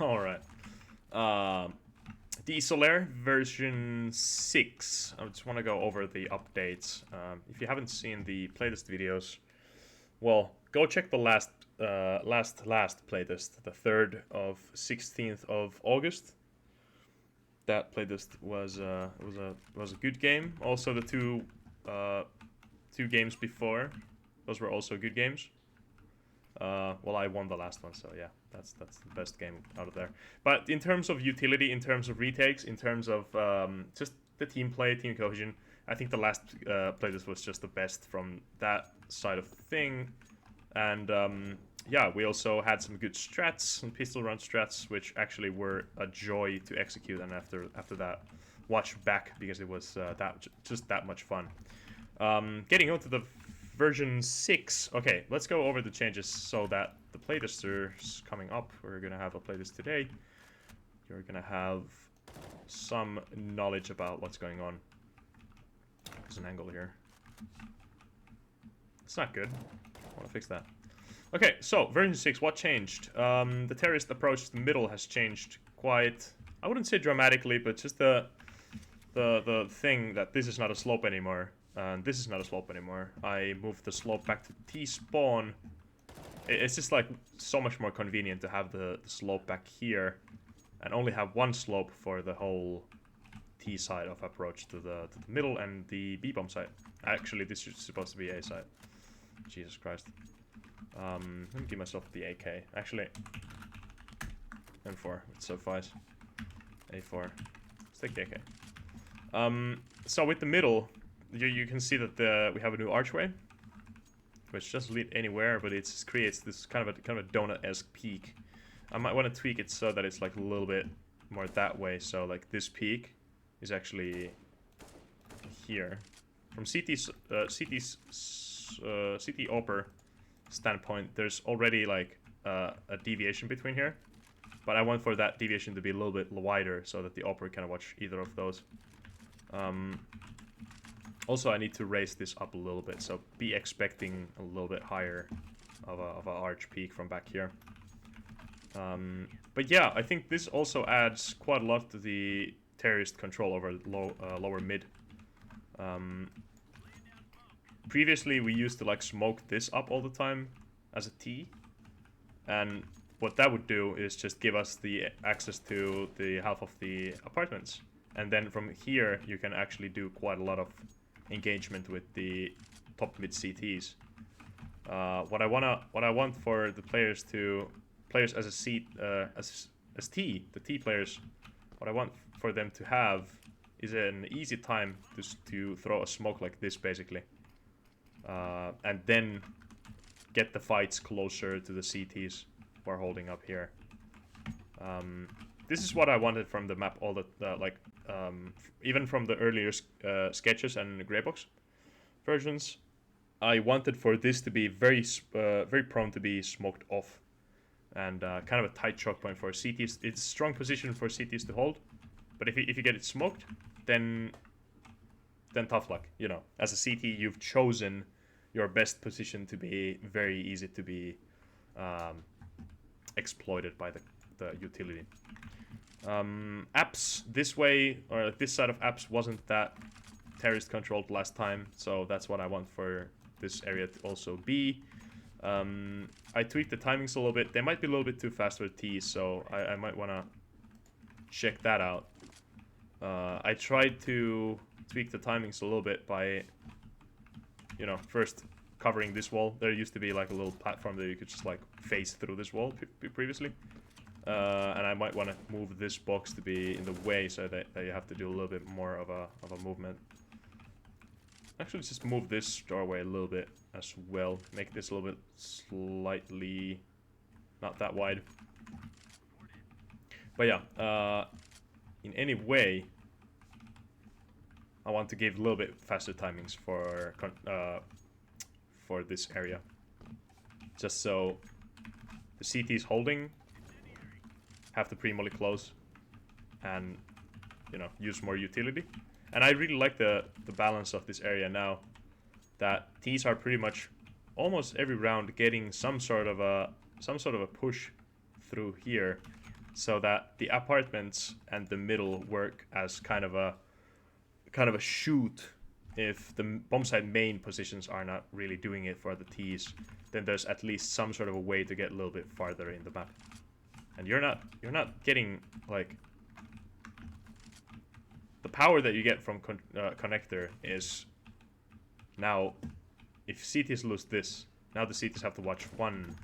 Alright. The Solaire version 6. I just want to go over the updates. If you haven't seen the playtest videos, well, go check the last playtest, the 3rd of 16th of August. That playtest was a good game. Also, the two games before, those were also good games. Well, I won the last one, so yeah, that's the best game out of there. But in terms of utility, in terms of retakes, in terms of just the team play, team cohesion, I think the last playtest was just the best from that side of thing. And yeah, we also had some good strats, some pistol round strats, which actually were a joy to execute. And after that, watch back because it was just that much fun. Getting on to the version 6. Okay, let's go over the changes so that the playtesters coming up, we're gonna have a playtest today. You're gonna have some knowledge about what's going on. There's an angle here. It's not good. I want to fix that. Okay, so version 6, what changed? The terrorist approach to the middle has changed quite, I wouldn't say dramatically, but just the thing that this is not a slope anymore. And this is not a slope anymore. I moved the slope back to T-spawn. It's just like so much more convenient to have the slope back here and only have one slope for the whole T side of approach to the middle and the B-bomb side. Actually, this is supposed to be A side. Jesus Christ. Let me give myself the AK. Actually, M4 would suffice. A4. Let's take the AK. So with the middle, you can see that we have a new archway, which doesn't lead anywhere, but it creates this kind of a donut-esque peak. I might want to tweak it so that it's like a little bit more that way. So like this peak is actually here. From CT Opera standpoint, there's already like a deviation between here, but I want for that deviation to be a little bit wider so that the Opera can watch either of those. Also, I need to raise this up a little bit, so be expecting a little bit higher of a arch peak from back here. But yeah, I think this also adds quite a lot to the terrorist control over lower mid. Previously, we used to like smoke this up all the time as a T, and what that would do is just give us the access to the half of the apartments, and then from here you can actually do quite a lot of engagement with the top mid CTs. What I want for the players as a seat as T, the T players, what I want for them to have is an easy time to throw a smoke like this basically, and then get the fights closer to the CTs we're holding up here. This is what I wanted from the map, all the even from the earlier sketches and Greybox versions. I wanted for this to be very prone to be smoked off, and kind of a tight choke point for CTs. It's a strong position for CTs to hold, but if you get it smoked, then tough luck. You know, as a CT, you've chosen your best position to be very easy to be exploited by the utility. Apps this way, or this side of apps wasn't that terrorist controlled last time, so that's what I want for this area to also be. I tweaked the timings a little bit. They might be a little bit too fast for T, so I might want to check that out. I tried to tweak the timings a little bit by, you know, first covering this wall. There used to be like a little platform that you could just like phase through this wall previously. And I might want to move this box to be in the way so that you have to do a little bit more of a movement. Actually, just move this doorway a little bit as well. Make this a little bit slightly not that wide. But yeah, in any way, I want to give a little bit faster timings for this area, just so the CTs holding have to pre-molly close and, you know, use more utility. And I really like the balance of this area now, that Ts are pretty much almost every round getting some sort of a push through here. so that the apartments and the middle work as kind of a shoot. If the bomb site main positions are not really doing it for the T's, then there's at least some sort of a way to get a little bit farther in the map. And you're not getting like the power that you get from connector is now if CTs lose this, now the CTs have to watch 1,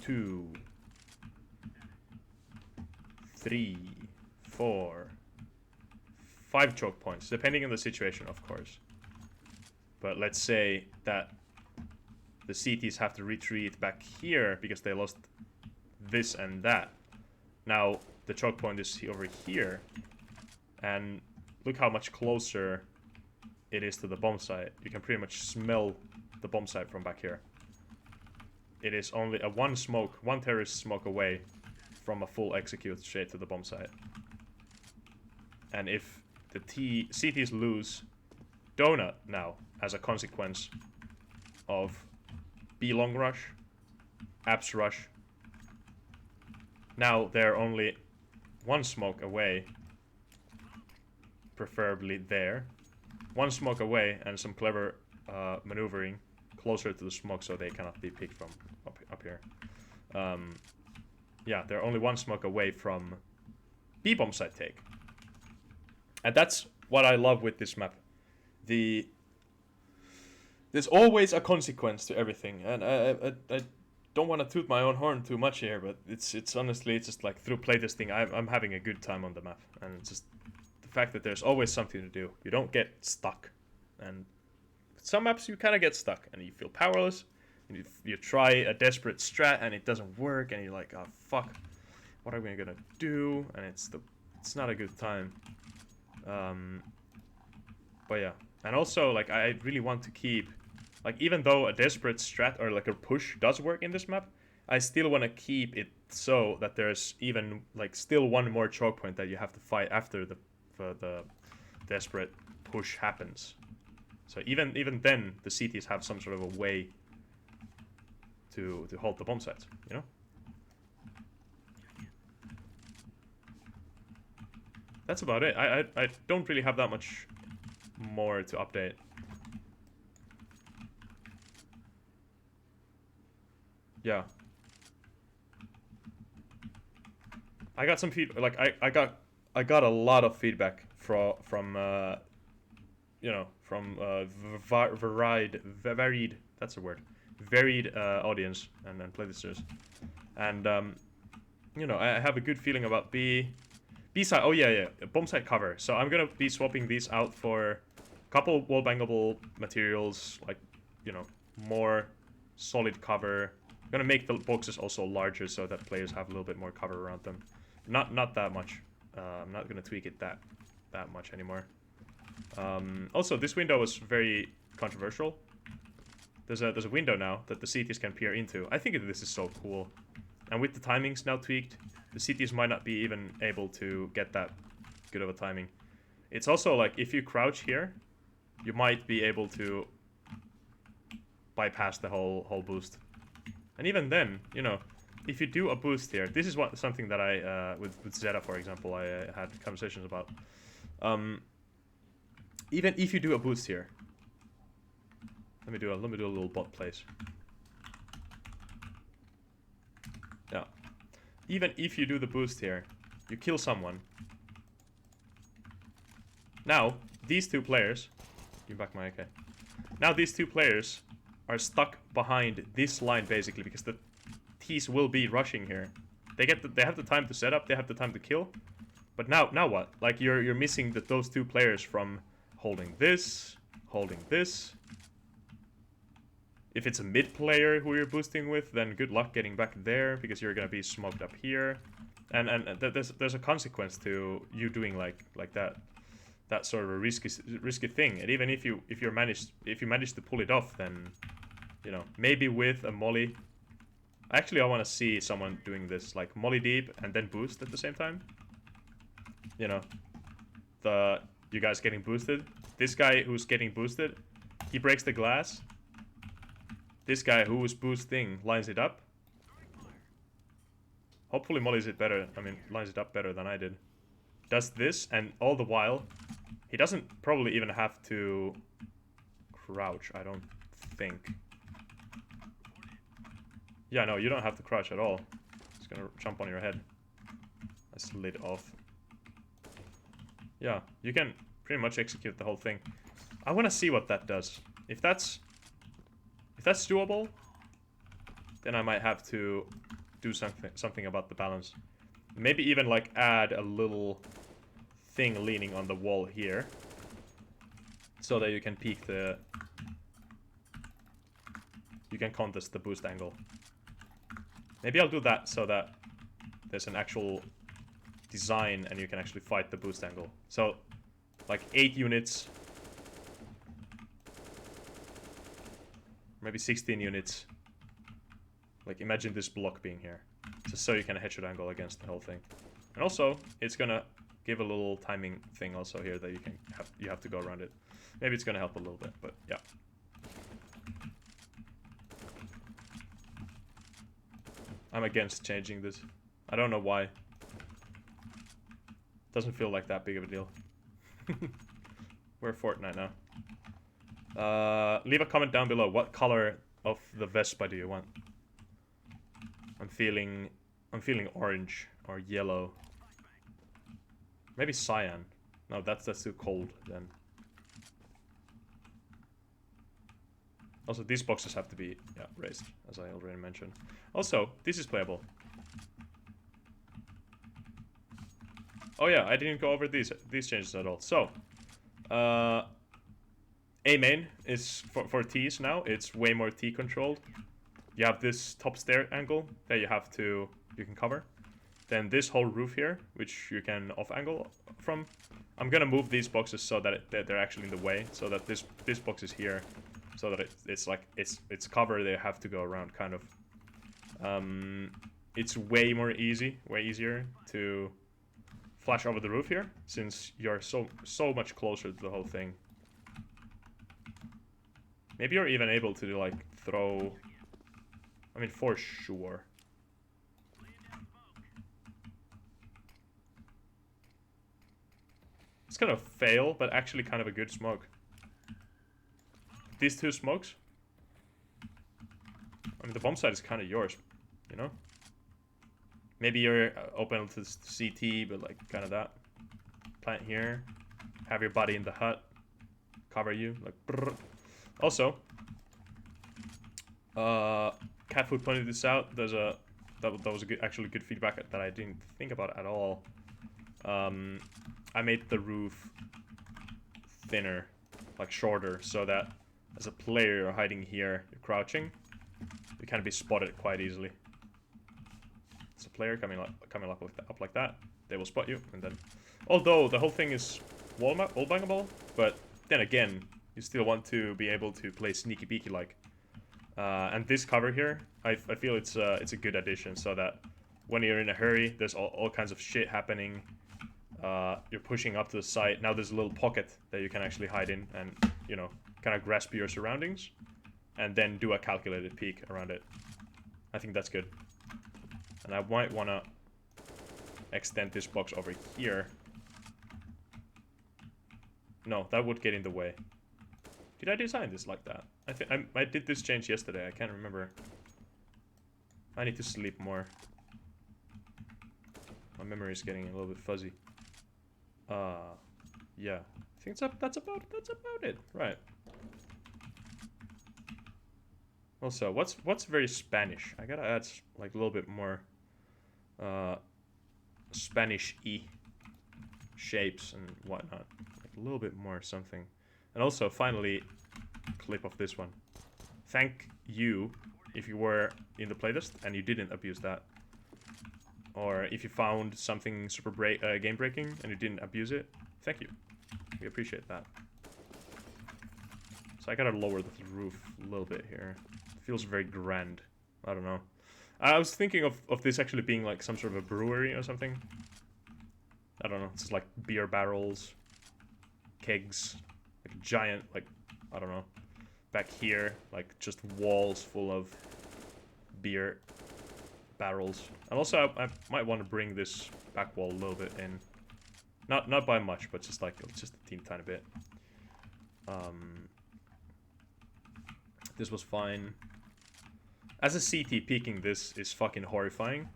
2, 3, 4, 5 choke points, depending on the situation, of course. But let's say that the CTs have to retreat back here because they lost this and that. Now the choke point is over here, and look how much closer it is to the bomb site. You can pretty much smell the bomb site from back here. It is only a one terrorist smoke away from a full execute straight to the bomb site. And if the CTs lose Donut now as a consequence of B long rush, Abs rush, now they're only one smoke away, preferably there. One smoke away and some clever maneuvering closer to the smoke so they cannot be picked from up here. Yeah, they're only one smoke away from B bomb site take. And that's what I love with this map. There's always a consequence to everything, and I don't want to toot my own horn too much here, but it's honestly, it's just like through playtesting, I'm having a good time on the map, and it's just the fact that there's always something to do. You don't get stuck, and some maps you kind of get stuck, and you feel powerless, and you try a desperate strat, and it doesn't work, and you're like, oh fuck, what are we gonna do? And it's not a good time. But yeah, and also like I really want to keep, like, even though a desperate strat or like a push does work in this map, I still want to keep it so that there's even like still one more choke point that you have to fight after the desperate push happens. So even then the CTs have some sort of a way to hold the bomb sites, you know? That's about it. I don't really have that much more to update. Yeah. I got some feedback. Like I got a lot of feedback from you know, from varied, that's a word, varied audience and playtesters, and you know, I have a good feeling about B side. Oh yeah, bomb site cover. So I'm gonna be swapping these out for a couple wall bangable materials, like, you know, more solid cover. I'm gonna make the boxes also larger so that players have a little bit more cover around them. Not that much. I'm not gonna tweak it that much anymore. Also, this window was very controversial. There's a window now that the CTs can peer into. I think this is so cool. And with the timings now tweaked, the CTs might not be even able to get that good of a timing. It's also like if you crouch here, you might be able to bypass the whole boost. And even then, you know, if you do a boost here, this is something that I with Zeta, for example, I had conversations about. Even if you do a boost here, let me do a little bot place. Yeah. Even if you do the boost here, you kill someone. Now, these two players, give back my AK. Now these two players are stuck behind this line basically because the T's will be rushing here. They have the time to set up, they have the time to kill. But now what? Like you're missing those two players from holding this. If it's a mid player who you're boosting with, then good luck getting back there because you're gonna be smoked up here, and there's a consequence to you doing like that sort of a risky thing. And even if you manage to pull it off, then, you know, maybe with a molly. Actually, I want to see someone doing this, like molly deep and then boost at the same time. You know, you guys getting boosted. This guy who's getting boosted, he breaks the glass. This guy who is boosting lines it up. Hopefully Molly's it better. I mean, lines it up better than I did. Does this, and all the while, he doesn't probably even have to crouch, I don't think. Yeah, no, you don't have to crouch at all. It's gonna jump on your head. I slid off. Yeah, you can pretty much execute the whole thing. I want to see what that does. If that's doable, then I might have to do something about the balance. Maybe even like add a little thing leaning on the wall here, so that you can peek the... You can contest the boost angle. Maybe I'll do that so that there's an actual design and you can actually fight the boost angle. So, like 8 units. Maybe 16 units. Like, imagine this block being here. Just so you can headshot angle against the whole thing. And also, it's gonna give a little timing thing also here that you have to go around it. Maybe it's gonna help a little bit, but yeah. I'm against changing this. I don't know why. Doesn't feel like that big of a deal. We're Fortnite now. Leave a comment down below. What color of the Vespa do you want? I'm feeling orange or yellow. Maybe cyan. No, that's too cold then. Also, these boxes have to be raised, as I already mentioned. Also, this is playable. Oh yeah, I didn't go over these changes at all. So, A main is for T's now. It's way more T controlled. You have this top stair angle that you can cover. Then this whole roof here, which you can off angle from. I'm gonna move these boxes so that they're actually in the way, so that this box is here, so that it's covered. They have to go around kind of. It's way easier to flash over the roof here, since you're so much closer to the whole thing. Maybe you're even able to like throw. I mean, for sure. It's gonna fail, but actually kind of a good smoke. These two smokes. I mean, the bomb side is kind of yours, you know? Maybe you're open to CT, but like kind of that. Plant here. Have your body in the hut. Cover you. Like, brrr. Also, Catfood pointed this out. There's that was actually good feedback that I didn't think about at all. I made the roof thinner, like shorter, so that as a player you're hiding here, you're crouching, you can be spotted quite easily. As a player coming up like that, they will spot you, and then, although the whole thing is wall bangable, but then again, you still want to be able to play sneaky beaky like. And this cover here, I feel it's a good addition, so that when you're in a hurry, there's all kinds of shit happening. You're pushing up to the side. Now there's a little pocket that you can actually hide in and, you know, kind of grasp your surroundings and then do a calculated peek around it. I think that's good. And I might want to extend this box over here. No, that would get in the way. Did I design this like that? I think I did this change yesterday. I can't remember. I need to sleep more. My memory is getting a little bit fuzzy. Yeah. I think that's about it. Right. Also, what's very Spanish? I gotta add like a little bit more Spanish-y shapes and whatnot. Like a little bit more something. And also, finally, clip of this one. Thank you if you were in the playtest and you didn't abuse that. Or if you found something super game-breaking and you didn't abuse it, thank you. We appreciate that. So I gotta lower the roof a little bit here. It feels very grand. I don't know. I was thinking of this actually being like some sort of a brewery or something. I don't know. It's like beer barrels, kegs, like giant, like, I don't know. Back here, like just walls full of beer barrels. And also, I might want to bring this back wall a little bit in. Not by much, but just like just a teeny tiny bit. This was fine. As a CT, peeking this is fucking horrifying.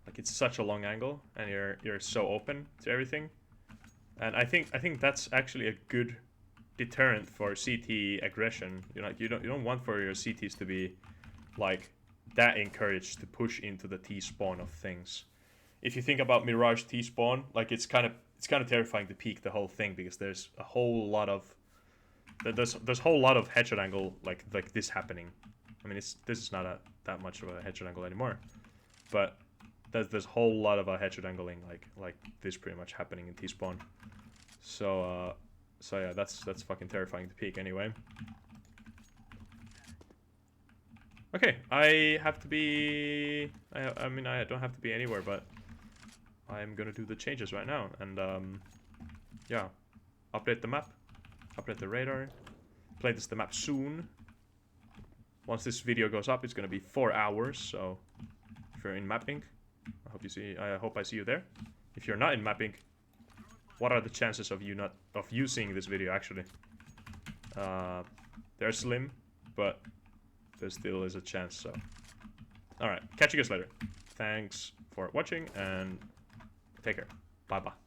Like, it's such a long angle, and you're so open to everything. And I think that's actually a good deterrent for CT aggression. You don't want for your CTs to be like that encouraged to push into the T-spawn of things. If you think about Mirage T-spawn, like it's kind of terrifying to peek the whole thing, because there's a whole lot of there's a whole lot of headshot angle like this happening. I mean, this is not that much of a headshot angle anymore, but there's a whole lot of a headshot angling like this pretty much happening in T-spawn. So yeah, that's fucking terrifying to peek anyway. Okay, I have to be... I mean, I don't have to be anywhere, but I'm gonna do the changes right now. And, yeah. Update the map. Update the radar. Playtest the map soon. Once this video goes up, it's gonna be 4 hours, so... If you're in MapInk, I hope I see you there. If you're not in MapInk, what are the chances of you seeing this video, actually? They're slim, but... there still is a chance, so... Alright, catch you guys later. Thanks for watching, and take care. Bye-bye.